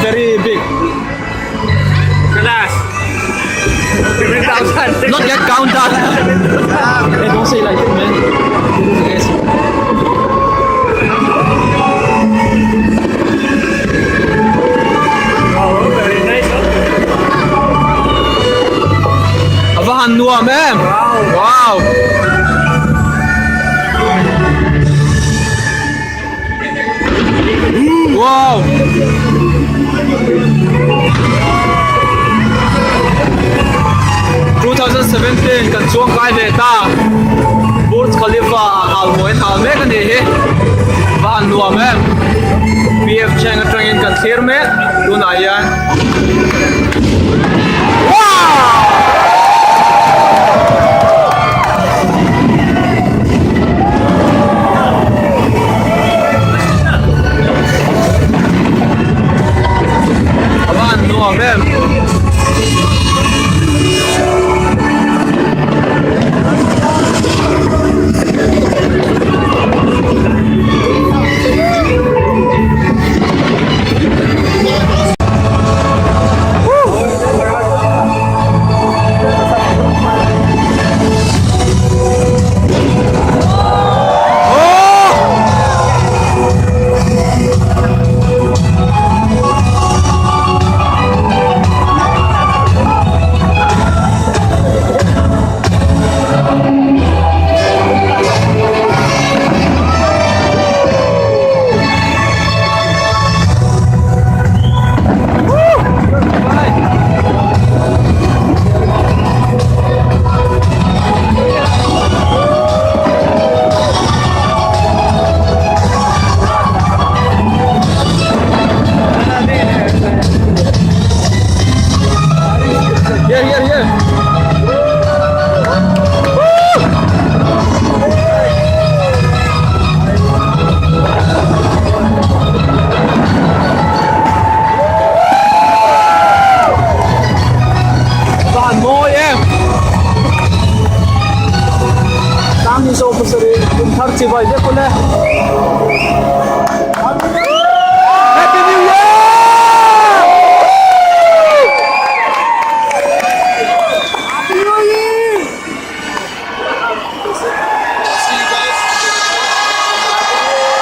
Very big. Not yet countdown. Hey, don't say like that, man. Yes. Very nice. Abahan nua, man. Wow. Wow. 2017 kan chuang kai ve ta Burj Khalifa al moin hal me kan he van nuam em PF chang atangin kan thir me dun ayan wow van nuam em Vai ver qual é. Happy New Year! Happy New Year!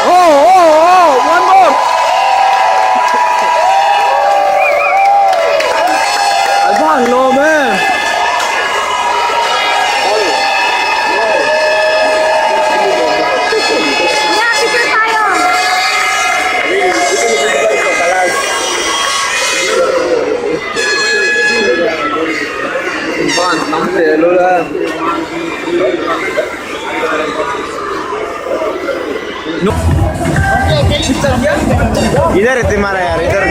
Oh, one more. I can't know, man. इधर है तुम्हारा यार इधर